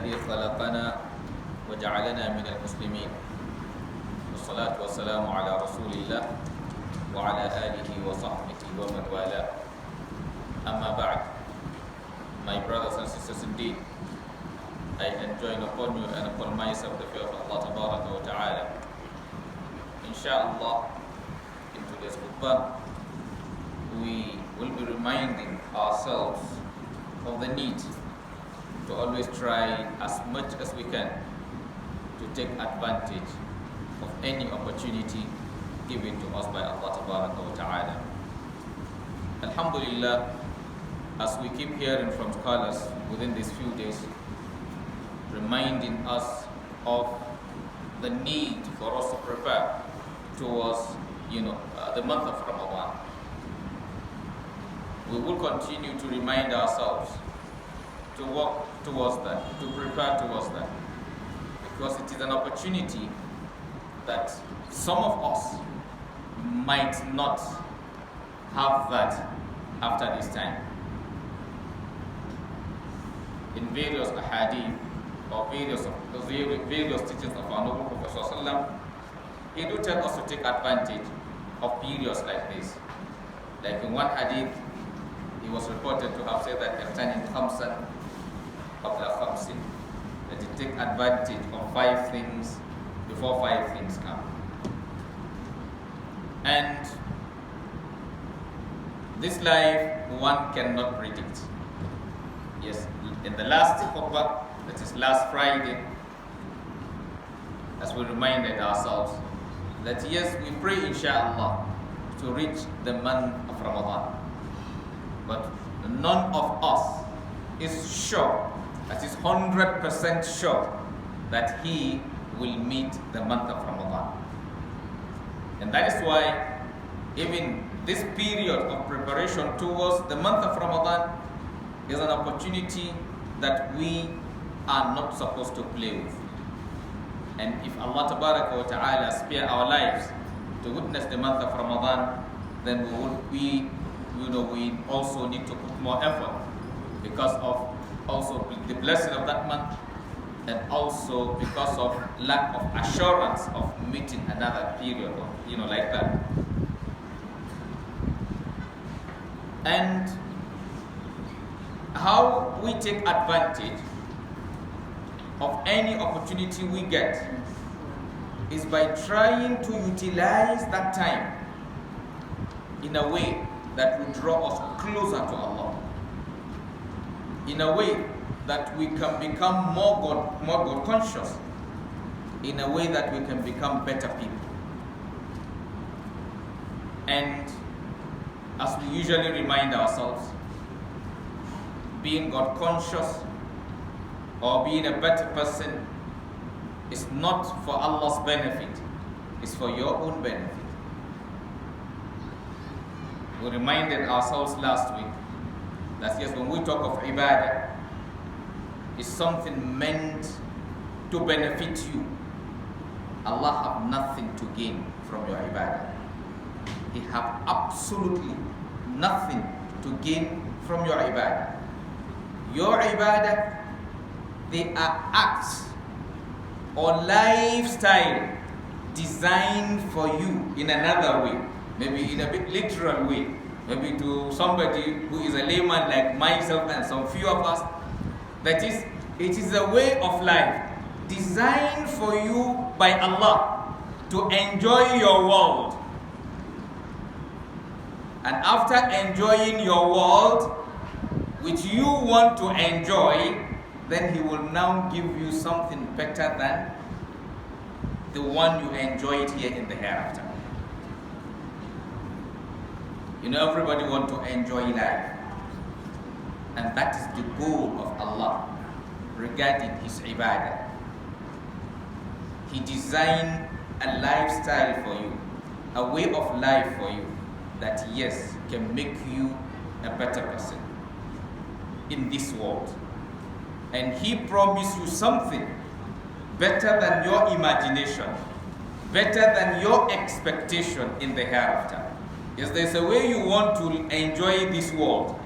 الذي خلقنا وجعلنا من المسلمين والصلاة والسلام على رسول الله وعلى آله وصحبه ومن والاه. Amma ba'd. My brothers and sisters, indeed, I enjoin upon you and upon myself the fear of Allah Tabaraka wa Ta'ala. Insha'Allah, in today's khutbah, we will be reminding ourselves of the need to always try as much as we can to take advantage of any opportunity given to us by Allah Tabaraka wa Ta'ala. Alhamdulillah, as we keep hearing from scholars within these few days, reminding us of the need for us to prepare towards the month of Ramadan. We will continue to remind ourselves to work towards that, to prepare towards that, because it is an opportunity that some of us might not have that after this time. In various ahadith or various teachings of our noble Prophet ﷺ, he do tell us to take advantage of periods like this. Like in one hadith, he was reported to have said that اغتنم خمسا قبل خمس, that you take advantage of 5 things before 5 things come. And this life one cannot predict. Yes, in the last khutbah, that is last Friday, as we reminded ourselves that yes, we pray inshallah to reach the month of Ramadan, but none of us is sure, that is 100% sure that he will meet the month of Ramadan. And that is why even this period of preparation towards the month of Ramadan is an opportunity that we are not supposed to play with. And if Allah Tabaraka wa Ta'ala spare our lives to witness the month of Ramadan, then we also need to put more effort because of also the blessing of that month, and also because of lack of assurance of meeting another period of, like that. And how we take advantage of any opportunity we get is by trying to utilize that time in a way that will draw us closer to Allah, in a way that we can become more God conscious, in a way that we can become better people. And as we usually remind ourselves, being God conscious or being a better person is not for Allah's benefit, it's for your own benefit. We reminded ourselves last week that yes, when we talk of ibadah, it's something meant to benefit you. Allah have nothing to gain from your ibadah. He have absolutely nothing to gain from your ibadah. Your ibadah, they are acts or lifestyle designed for you in another way, maybe in a bit literal way, maybe to somebody who is a layman like myself and some few of us. That is, it is a way of life designed for you by Allah to enjoy your world. And after enjoying your world, which you want to enjoy, then He will now give you something better than the one you enjoyed here in the hereafter. Everybody wants to enjoy life. And that is the goal of Allah regarding His ibadah. He designed a lifestyle for you, a way of life for you that yes, can make you a better person in this world. And He promised you something better than your imagination, better than your expectation in the hereafter. Yes, there's a way you want to enjoy this world.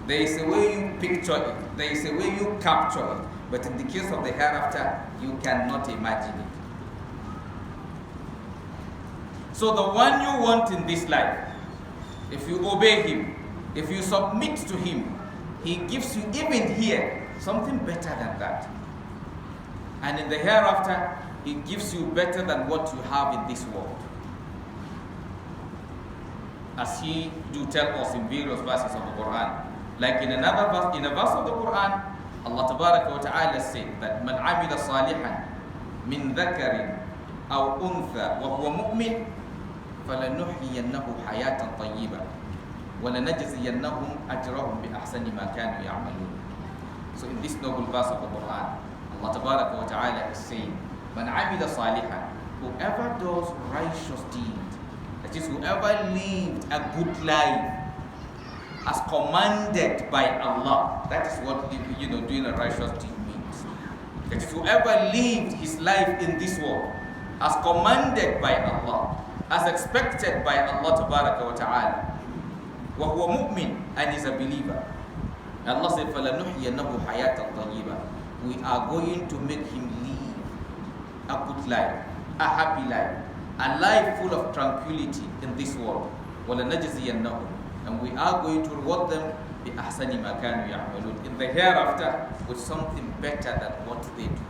There is a way you picture it. There is a way you capture it. But in the case of the hereafter, you cannot imagine it. So the one you want in this life, if you obey him, if you submit to him, he gives you even here something better than that. And in the hereafter, he gives you better than what you have in this world. As he do tell us in various verses of the Quran. Like in another verse, in a verse of the Quran, Allah Tabaraka wa Ta'ala said that Man amila salihan min dhakarin aw untha wa huwa mu'min falanuhyiyannahu hayatan tayyiba wa lanajziyannahum ajrahum bi ahsani ma kanu ya'malun. So in this noble verse of the Quran, Allah Tabaraka wa Ta'ala is saying, Man amila salihan, whoever does righteous deeds, that is, whoever lived a good life as commanded by Allah. That is what doing a righteous deed means. That is, whoever lived his life in this world as commanded by Allah, as expected by Allah Tabaraka wa Ta'ala, wa huwa mu'min, and is a believer. Allah said, فَلَنُحْيَنَّهُ حَيَاةً طَيِّبًا. We are going to make him live a good life, a happy life, a life full of tranquility in this world. وَلَنَجْزِيَنَّهُمْ, and we are going to reward them بِأَحْسَنِ مَا كَانُوا يَعْمَلُونَ, in the hereafter, with something better than what they do.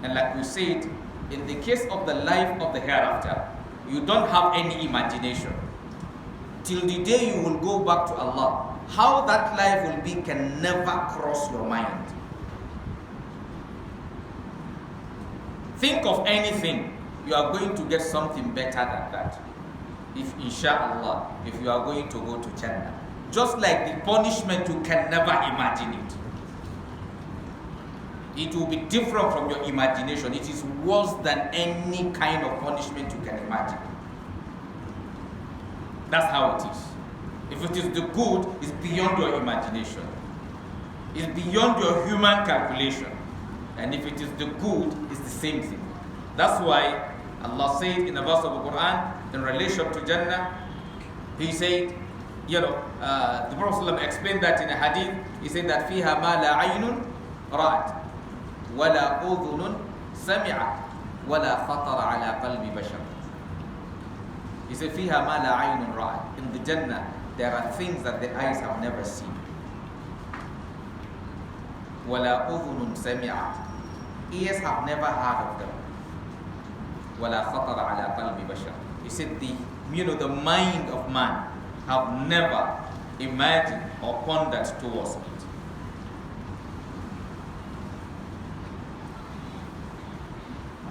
And like we said, in the case of the life of the hereafter, you don't have any imagination. Till the day you will go back to Allah, how that life will be can never cross your mind. Think of anything, you are going to get something better than that. If inshallah, if you are going to go to Jannah, just like the punishment, you can never imagine it. It will be different from your imagination. It is worse than any kind of punishment you can imagine. That's how it is. If it is the good, it's beyond your imagination. It's beyond your human calculation. And if it is the good, it's the same thing. That's why Allah said in a verse of the Quran, in relation to Jannah, He said, the Prophet ﷺ explained that in a hadith. He said that فِيهَا مَا لَا عَيْنٌ رَأَتْ وَلَا أُذُنٌ سَمِعَتْ وَلَا خَطَرَ عَلَى قَلْبِ بَشَرٍ. He said, فِيهَا مَا لَا عَيْنٌ رَأَتْ. In the Jannah, there are things that the eyes have never seen. وَلَا أُذُنٌ سَمِعَتْ. Ears have never heard of them. وَلَا خَطَرَ عَلَى قَلْبِ بَشَرٍ. He said, the mind of man have never imagined or pondered towards it.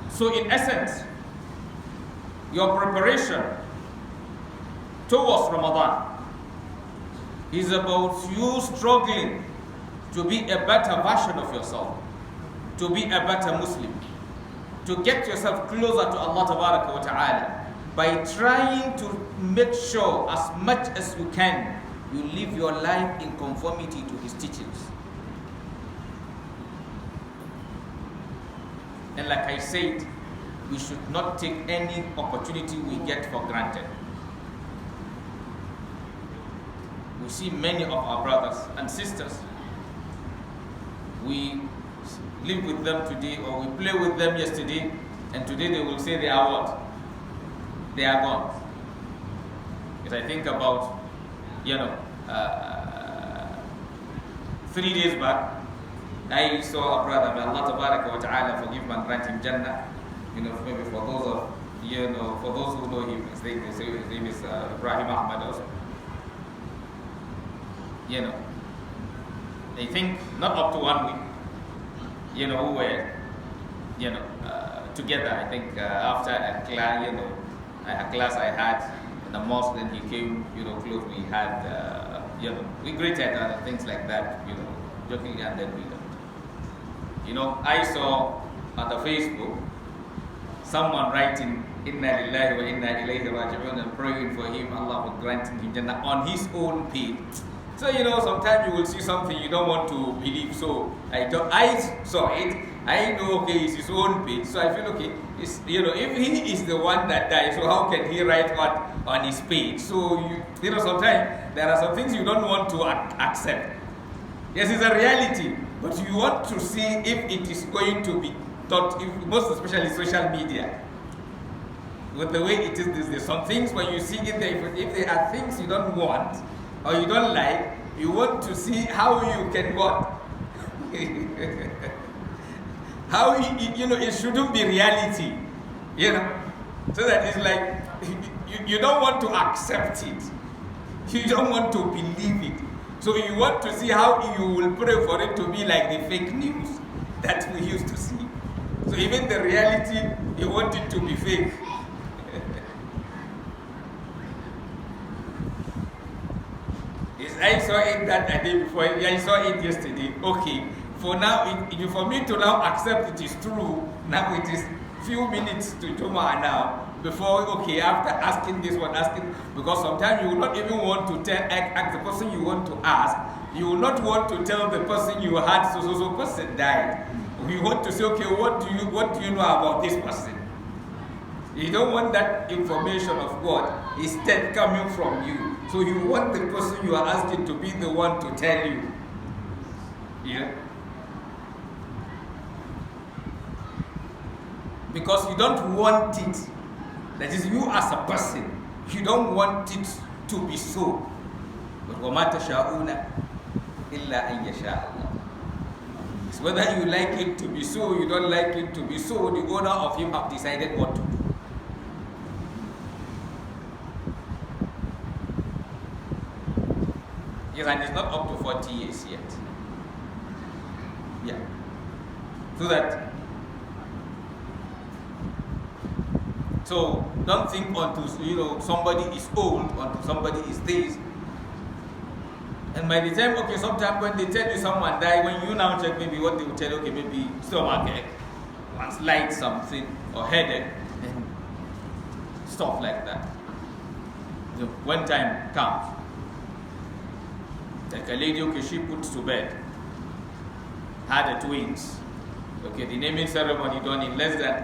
So in essence, your preparation towards Ramadan is about you struggling to be a better version of yourself, to be a better Muslim, to get yourself closer to Allah Tabaraka wa Ta'ala by trying to make sure as much as you can you live your life in conformity to His teachings. And like I said, we should not take any opportunity we get for granted. We see many of our brothers and sisters, we live with them today or we play with them yesterday, and today they will say they are what? They are gone. Because I think about, 3 days back, I saw a brother, may Allah Tabaraka wa Ta'ala forgive him and grant him Jannah. Maybe for those of for those who know him, his name is Ibrahim Ahmad also. I think not up to 1 week. We were, together. I think after a class I had in the mosque, then he came, close. We had, we greeted and things like that, jokingly, and then we. I saw on the Facebook someone writing Inna Lillahi wa Inna Ilayhi Raji'un and praying for him, Allah for granting him Jannah on his own page. So sometimes you will see something you don't want to believe. So I saw it. I know, okay, it's his own page. So I feel, okay, it's, if he is the one that died, so how can he write on his page? So sometimes there are some things you don't want to accept. Yes, it's a reality, but you want to see if it is going to be taught, most especially social media. With the way it is these days, some things when you see it, if there are things you don't want or you don't like, you want to see how you can what? How it shouldn't be reality, so that it's like you don't want to accept it, you don't want to believe it, so you want to see how you will pray for it to be like the fake news that we used to see. So even the reality, you want it to be fake. I saw it that a day before. I saw it yesterday. Okay, for now, for me to now accept it is true. Now it is few minutes to Juma now. Before, okay, after asking this one, because sometimes you will not even want to ask the person you want to ask. You will not want to tell the person you had so person died. You want to say, okay, what do you know about this person? You don't want that information of God instead coming from you. So you want the person you are asking to be the one to tell you. Yeah? Because you don't want it. That is, you as a person, you don't want it to be so. But وَمَا تَشَاءُونَ إِلَّا أَن يَشَاءَ اللَّهُ. It's whether you like it to be so, you don't like it to be so, the owner of him have decided what to do. Yes, and it's not up to 40 years yet. Yeah. So don't think until somebody is old, until somebody is this. And by the time, okay, sometimes when they tell you someone died, when you now check maybe what they will tell you, okay, maybe stomachache, once light something, or headache, and stuff like that. So when time comes, like a lady, okay, she puts to bed, had the twins. Okay, the naming ceremony done in less than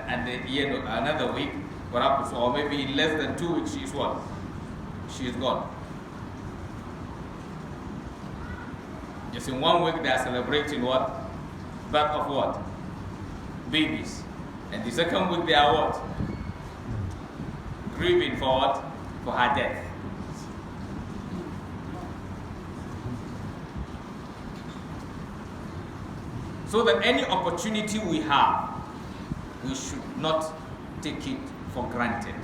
another week, perhaps, or maybe in less than 2 weeks, she's what? She's gone. Just in 1 week, they are celebrating what? Birth of what? Babies. And the second week, they are what? Grieving for what? For her death. So that any opportunity we have, we should not take it for granted.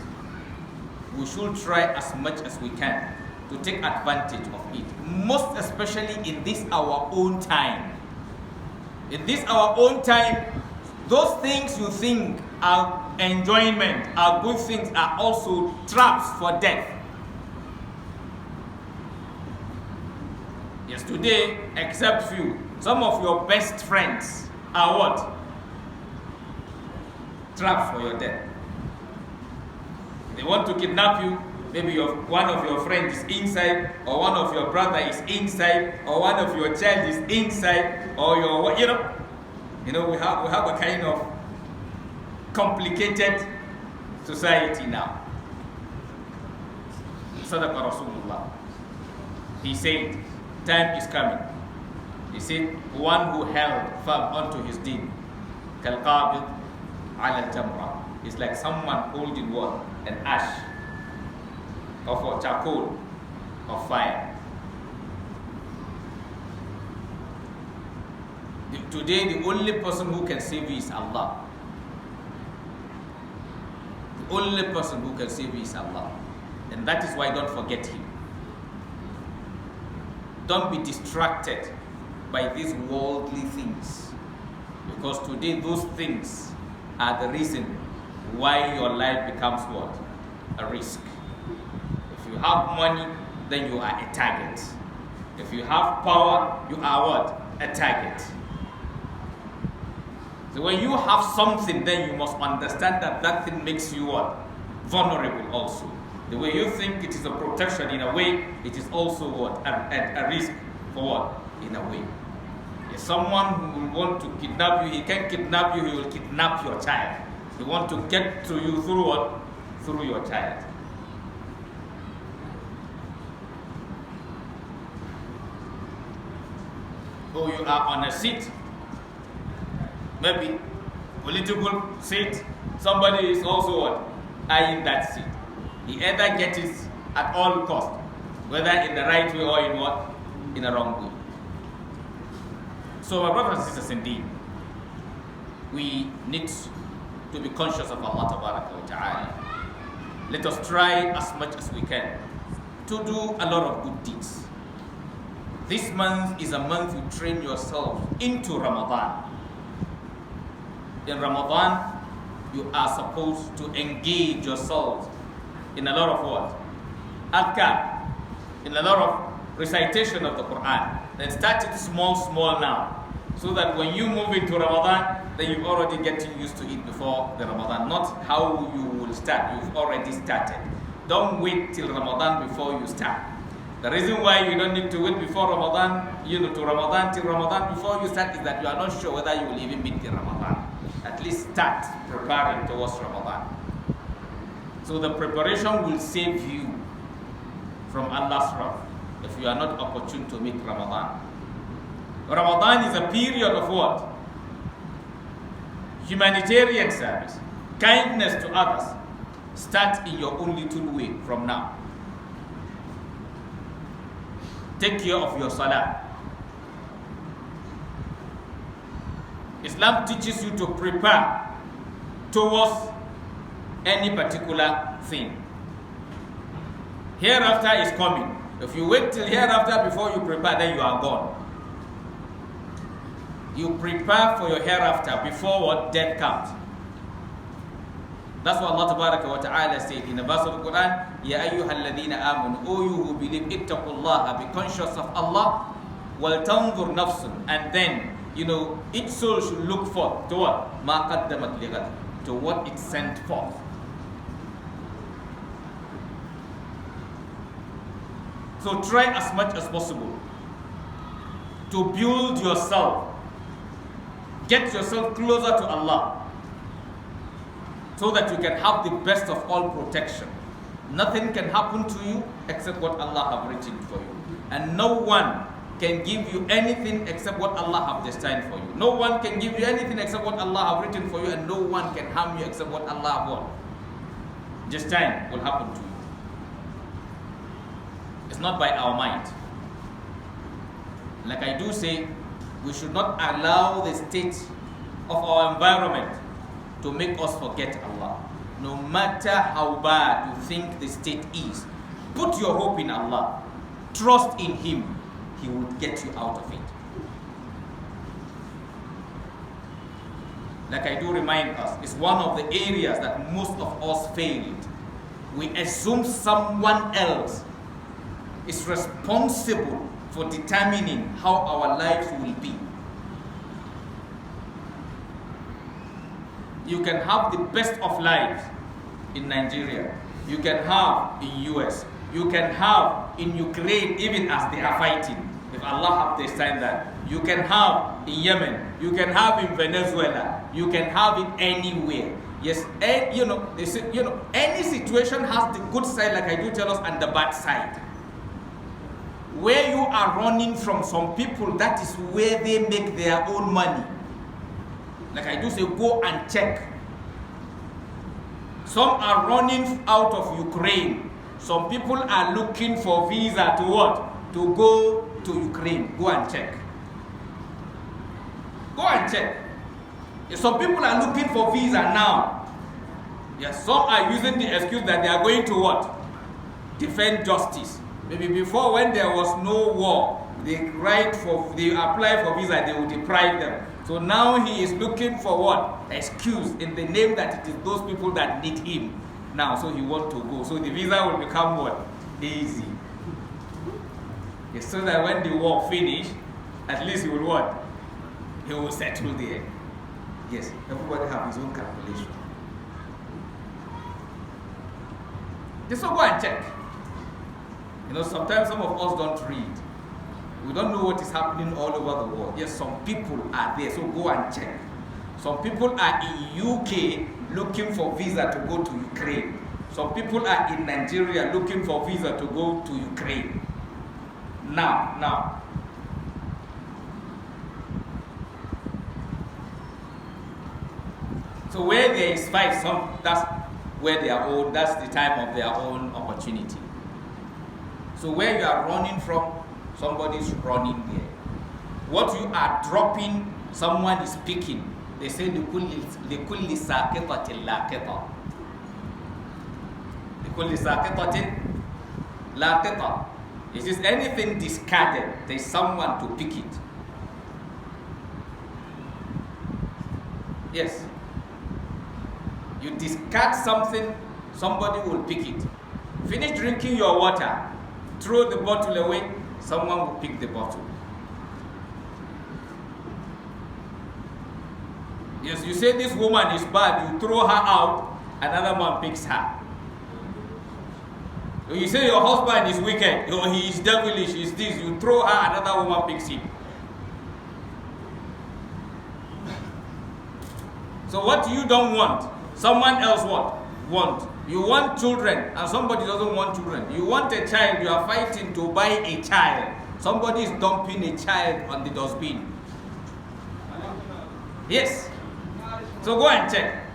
We should try as much as we can to take advantage of it, most especially in this our own time. In this our own time, those things you think are enjoyment, are good things, are also traps for death. Yes, today, except few, some of your best friends are what? Traps for your death. They want to kidnap you. Maybe one of your friends is inside, or one of your brother is inside, or one of your child is inside, or we have a kind of complicated society now. Sadaqa Rasulullah. He said, time is coming. He said, one who held firm onto his deen, كالقابض على الجمرة, is like someone holding what? An ash of a charcoal of fire. Today, the only person who can save you is Allah. The only person who can save you is Allah. And that is why don't forget Him. Don't be distracted by these worldly things. Because today, those things are the reason why your life becomes what? A risk. If you have money, then you are a target. If you have power, you are what? A target. So when you have something, then you must understand that that thing makes you what? Vulnerable also. The way you think it is a protection in a way, it is also what? A risk for what? In a way. If someone who will want to kidnap you, he can kidnap you, he will kidnap your child. He wants to get to you through what? Through your child. or you are on a seat, maybe political seat, somebody is also what? Eyeing that seat. He either gets it at all cost, whether in the right way or in what? In the wrong way. So my brothers and sisters, indeed, we need to be conscious of Allah Ta'ala. Let us try as much as we can to do a lot of good deeds. This month is a month you train yourself into Ramadan. In Ramadan, you are supposed to engage yourselves in a lot of what? Adhkar, in a lot of recitation of the Quran. Then start it small now. So that when you move into Ramadan, then you've already getting used to it before the Ramadan. Not how you will start, you've already started. Don't wait till Ramadan before you start. The reason why you don't need to wait before Ramadan, till Ramadan before you start is that you are not sure whether you will even meet the Ramadan. At least start preparing towards Ramadan. So the preparation will save you from Allah's wrath if you are not opportune to meet Ramadan. Ramadan is a period of what? Humanitarian service, kindness to others. Start in your own little way from now. Take care of your salah. Islam teaches you to prepare towards any particular thing. Hereafter is coming. If you wait till hereafter before you prepare, then you are gone. You prepare for your hereafter before what? Death comes. That's what Allah Ta'ala said in the verse of the Quran, Ya ayyuhalladhina amanu, O you who believe, ittaqullaha, be conscious of Allah, wal tanzur nafsun, and then, each soul should look forth to what? Ma qaddamat lighad, to what it sent forth. So try as much as possible to build yourself. Get yourself closer to Allah so that you can have the best of all protection. Nothing can happen to you except what Allah have written for you. And no one can give you anything except what Allah have destined for you. No one can give you anything except what Allah have written for you, and no one can harm you except what Allah have what? Destined will happen to you. It's not by our might. Like I do say, we should not allow the state of our environment to make us forget Allah. No matter how bad you think the state is, put your hope in Allah. Trust in Him. He will get you out of it. Like I do remind us, it's one of the areas that most of us failed. We assume someone else is responsible for determining how our lives will be. You can have the best of lives in Nigeria. You can have in US. You can have in Ukraine, even as they are fighting. If Allah have destined that. You can have in Yemen. You can have in Venezuela. You can have it anywhere. Yes, and they say, any situation has the good side, like I do tell us, and the bad side. Where you are running from some people, that is where they make their own money. Like I do say, go and check. Some are running out of Ukraine. Some people are looking for visa to what? To go to Ukraine. Go and check. Go and check. Some people are looking for visa now. Yes, some are using the excuse that they are going to what? Defend justice. Maybe before, when there was no war, they apply for visa, they will deprive them. So now he is looking for what? Excuse in the name that it is those people that need him. Now, so he wants to go. So the visa will become what? Easy. Yes, so that when the war finish, at least he will what? He will settle there. Yes, everybody have his own calculation. Just so go and check. Sometimes some of us don't read. We don't know what is happening all over the world. Yes, some people are there, so go and check. Some people are in UK looking for visa to go to Ukraine. Some people are in Nigeria looking for visa to go to Ukraine. Now, So where there is fight, that's where that's the time of their own opportunity. So where you are running from, somebody's running there. What you are dropping, someone is picking. They say لِكُلِّ سَاقِطَةٍ لَاقِطَةٍ. لِكُلِّ سَاقِطَةٍ لَاقِطَةٍ. It is anything discarded, there is someone to pick it. Yes. You discard something, somebody will pick it. Finish drinking your water, throw the bottle away, someone will pick the bottle. Yes, you say this woman is bad, you throw her out, another man picks her. You say your husband is wicked, or he is devilish, he is this, you throw her, another woman picks him. So what you don't want, someone else want. You want children, and somebody doesn't want children. You want a child, you are fighting to buy a child. Somebody is dumping a child on the dustbin. Yes. So go and check.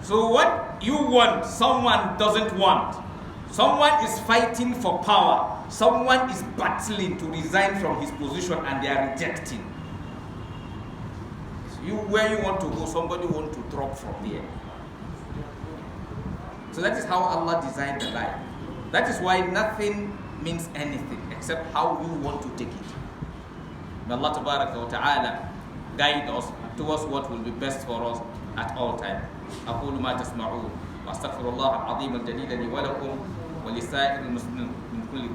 So what you want, someone doesn't want. Someone is fighting for power. Someone is battling to resign from his position and they are rejecting. Where you want to go, somebody wants to drop from there. So that is how Allah designed the life. That is why nothing means anything except how you want to take it. May Allah Tabaraka wa Ta'ala guide us towards what will be best for us at all times. أقول ما تسمعون وأستغفر الله العظيم الجليل لي ولكم ولسائر المسلمين من كل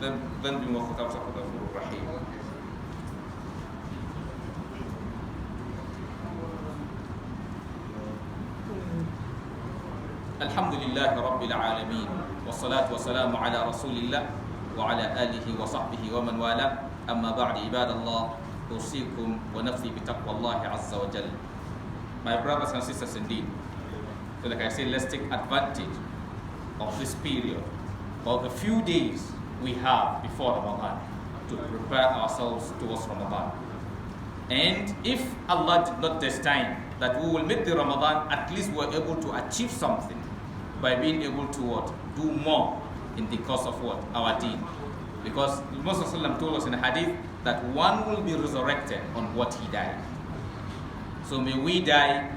ذنب وخطأ غفور رحيم. الحمد لله رب العالمين والصلاة والسلام على رسول الله وعلى آله وصحبه ومن والاه أما بعد عباد الله أوصيكم ونفسي بتقوى الله عز وجل. My brothers and sisters indeed, so like I say, let's take advantage of this period, of the few days we have before Ramadan to prepare ourselves towards Ramadan. And if Allah did not destine that we will meet the Ramadan, at least we're able to achieve something by being able to what? Do more in the course of what? Our deen. Because Muhammad told us in a hadith that one will be resurrected on what he died. So may we die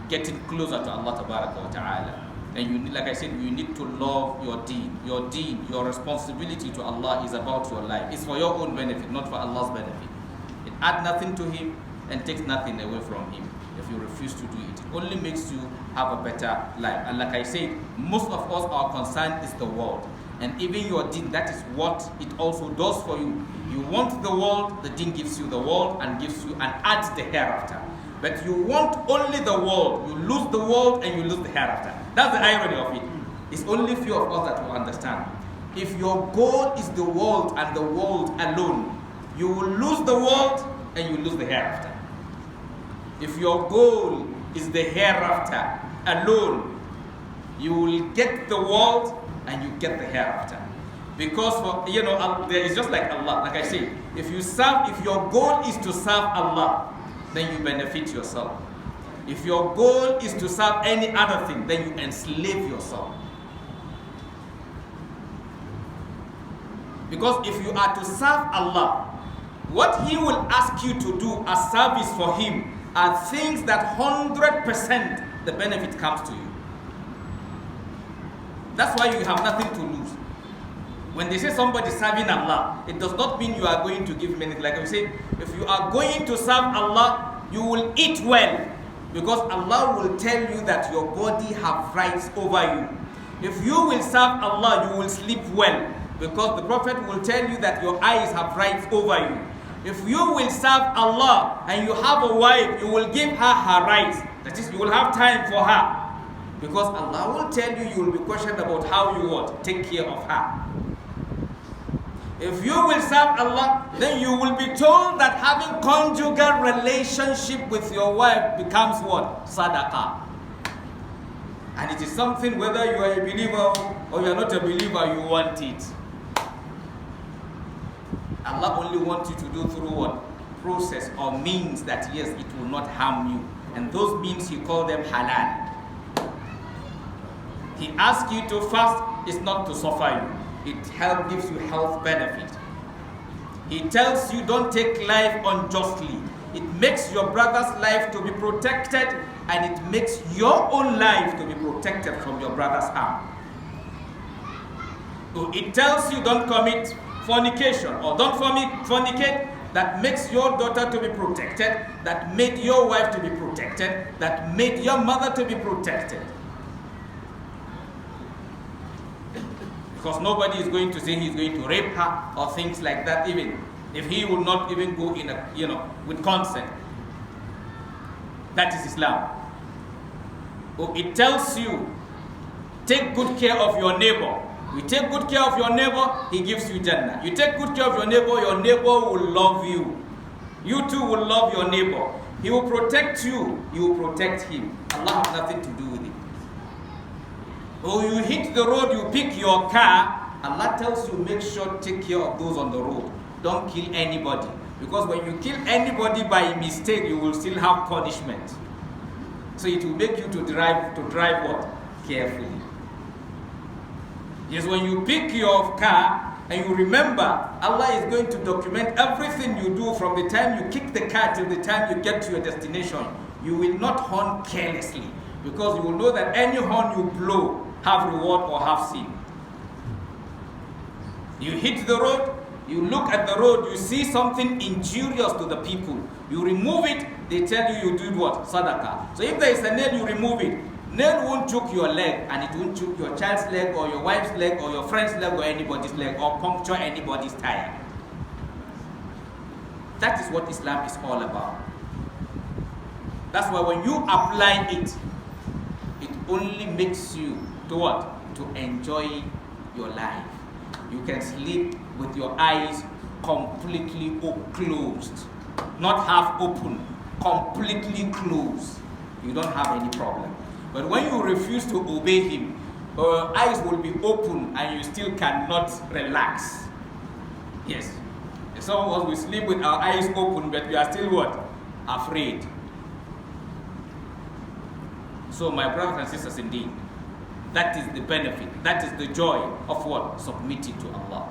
getting closer to Allah wa Ta'ala. And you, like I said, you need to love your deen. Your deen, your responsibility to Allah is about your life. It's for your own benefit, not for Allah's benefit. It adds nothing to Him and takes nothing away from Him. If you refuse to do it, it only makes you have a better life. And like I said, most of us, our concern is the world. And even your deen, that is what it also does for you. You want the world, the deen gives you the world and gives you and adds the hereafter. But you want only the world, you lose the world and you lose the hereafter. That's the irony of it. It's only few of us that will understand. If your goal is the world and the world alone, you will lose the world and you lose the hereafter. If your goal is the hereafter alone, you will get the world and you get the hereafter. Because there is just like Allah. Like I say, if your goal is to serve Allah, then you benefit yourself. If your goal is to serve any other thing, then you enslave yourself. Because if you are to serve Allah, what He will ask you to do as service for Him are things that 100% the benefit comes to you. That's why you have nothing to lose. When they say somebody serving Allah, it does not mean you are going to give many. Like I said, if you are going to serve Allah, you will eat well. Because Allah will tell you that your body have rights over you. If you will serve Allah, you will sleep well. Because the Prophet will tell you that your eyes have rights over you. If you will serve Allah and you have a wife, you will give her her rights. That is, you will have time for her. Because Allah will tell you, you will be questioned about how you what? Take care of her. If you will serve Allah, then you will be told that having conjugal relationship with your wife becomes what? Sadaqah. And it is something, whether you are a believer or you are not a believer, you want it. Allah only wants you to do through what? Process or means that, yes, it will not harm you. And those means, He called them halal. He asks you to fast is not to suffer you. It gives you health benefit. He tells you don't take life unjustly. It makes your brother's life to be protected, and it makes your own life to be protected from your brother's harm. So it tells you don't commit fornication or don't fornicate. That makes your daughter to be protected, that made your wife to be protected, that made your mother to be protected. Because nobody is going to say he's going to rape her or things like that, even if he will not even go in with consent. That is Islam. It tells you, take good care of your neighbor. You take good care of your neighbor, he gives you Jannah. You take good care of your neighbor will love you. You too will love your neighbor. He will protect you, you will protect him. Allah has nothing to do with it. Or you hit the road, you pick your car, Allah tells you, make sure take care of those on the road. Don't kill anybody. Because when you kill anybody by mistake, you will still have punishment. So it will make you to drive what? Carefully. Yes, when you pick your car and you remember, Allah is going to document everything you do from the time you kick the car till the time you get to your destination. You will not horn carelessly, because you will know that any horn you blow have reward or have sin. You hit the road, you look at the road, you see something injurious to the people. You remove it, they tell you did what? Sadaqah. So if there is a nail, you remove it. Nail won't choke your leg, and it won't choke your child's leg or your wife's leg or your friend's leg or anybody's leg or puncture anybody's tire. That is what Islam is all about. That's why when you apply it, it only makes you to what? To enjoy your life. You can sleep with your eyes completely closed, not half open, completely closed. You don't have any problem. But when you refuse to obey him, your eyes will be open and you still cannot relax. Yes. Some of us, we sleep with our eyes open, but we are still what? Afraid. So my brothers and sisters, indeed, that is the benefit, that is the joy of what? Submitting to Allah.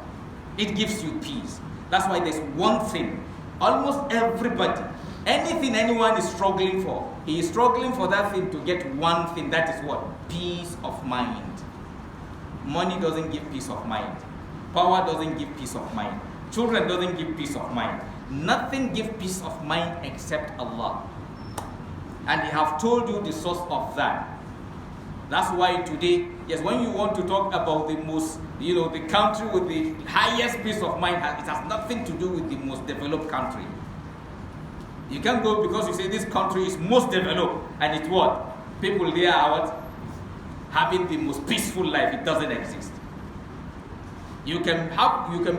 It gives you peace. That's why there's one thing, almost everybody, anything anyone is struggling for, he is struggling for that thing to get one thing, that is what? Peace of mind. Money doesn't give peace of mind. Power doesn't give peace of mind. Children doesn't give peace of mind. Nothing gives peace of mind except Allah. And He have told you the source of that. That's why today, yes, when you want to talk about the most, the country with the highest peace of mind, it has nothing to do with the most developed country. You can't go because you say this country is most developed, and it's what? People there are what? Having the most peaceful life. It doesn't exist. You can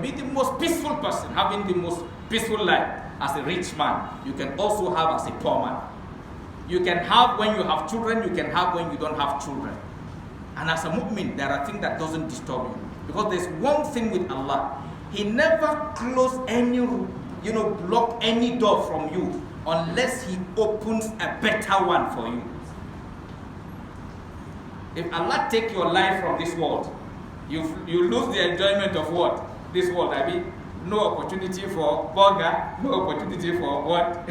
be the most peaceful person, having the most peaceful life as a rich man. You can also have as a poor man. You can have when you have children, you can have when you don't have children. And as a mu'min, there are things that doesn't disturb you. Because there's one thing with Allah. He never close any, block any door from you unless He opens a better one for you. If Allah take your life from this world, you lose the enjoyment of what? This world. I mean, no opportunity for burger, no opportunity for what?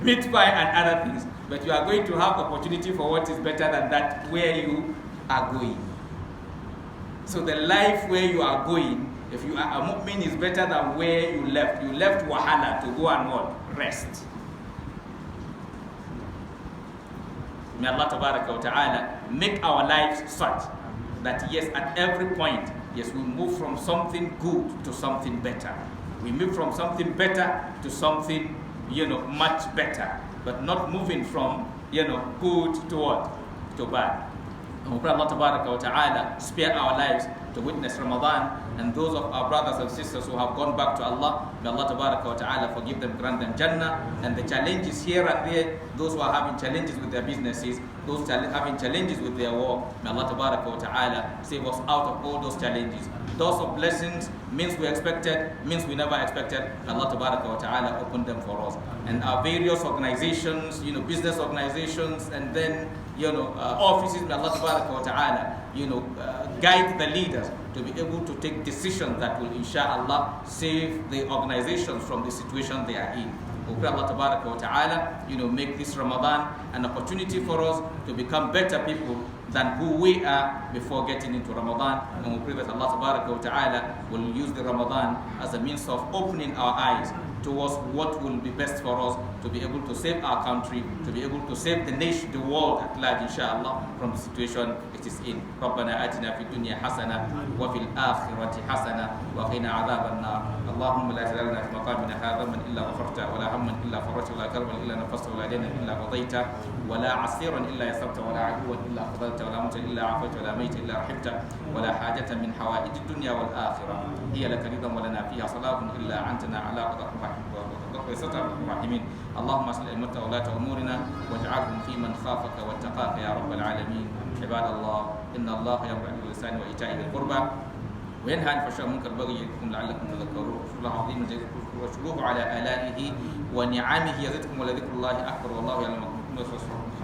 Meat pie and other things. But you are going to have opportunity for what is better than that where you are going. So the life where you are going, if you are a mu'min, is better than where you left. You left wahala to go and what? Rest. May Allah Ta'ala make our lives such that yes, at every point, yes, we move from something good to something better. We move from something better to something, much better. But not moving from, good to what? To bad. And we pray Allah Ta'ala spare our lives to witness Ramadan, and those of our brothers and sisters who have gone back to Allah, may Allah Ta'ala forgive them, grant them Jannah. And the challenges here and there, those who are having challenges with their businesses, those having challenges with their work, may Allah Ta'ala save us out of all those challenges. Doors of blessings means we expected, means we never expected. Allah Ta'ala opened them for us. And our various organizations, business organizations, and then, offices, may Allah Ta'ala, guide the leaders to be able to take decisions that will, inshallah, save the organizations from the situation they are in. We pray Allah Ta'ala, make this Ramadan an opportunity for us to become better people than who we are before getting into Ramadan. And we pray that Allah Ta'ala will use the Ramadan as a means of opening our eyes towards what will be best for us to be able to save our country, to be able to save the nation, the world at large, inshallah, from the situation it is in. ربنا آتنا في الدنيا حسنة وفي الآخرة حسنة وقنا عذاب النار. اللهم لا تجعل لنا في مقامنا هذا من إلا غفرته ولا هما إلا فرجته ولا كربا إلا نفسته ولا دينا إلا قضيته ولا عسيرا إلا يسرته ولا عدوا إلا قضيته ولا موتا إلا عافيته ولا ميتا إلا رحمته ولا حاجة من حوائج الدنيا والآخرة هي لك رضا ولنا فيها صلاة إلا أنتنا على قدر الراحمين. اللهم اصلح ائمتنا وولاة امورنا واجعلهم في من خافك واتقاك يا رب العالمين. عباد الله ان الله يامر بالإحسان وايتاء ذي القربى وينهى عن الفحشاء والمنكر والبغي يعظكم لعلكم تذكرون. اذكروا الله العظيم واشكروه على آلائه ونعمه يزدكم ولذكر الله اكبر والله يعلم ما كنتم تفعلون.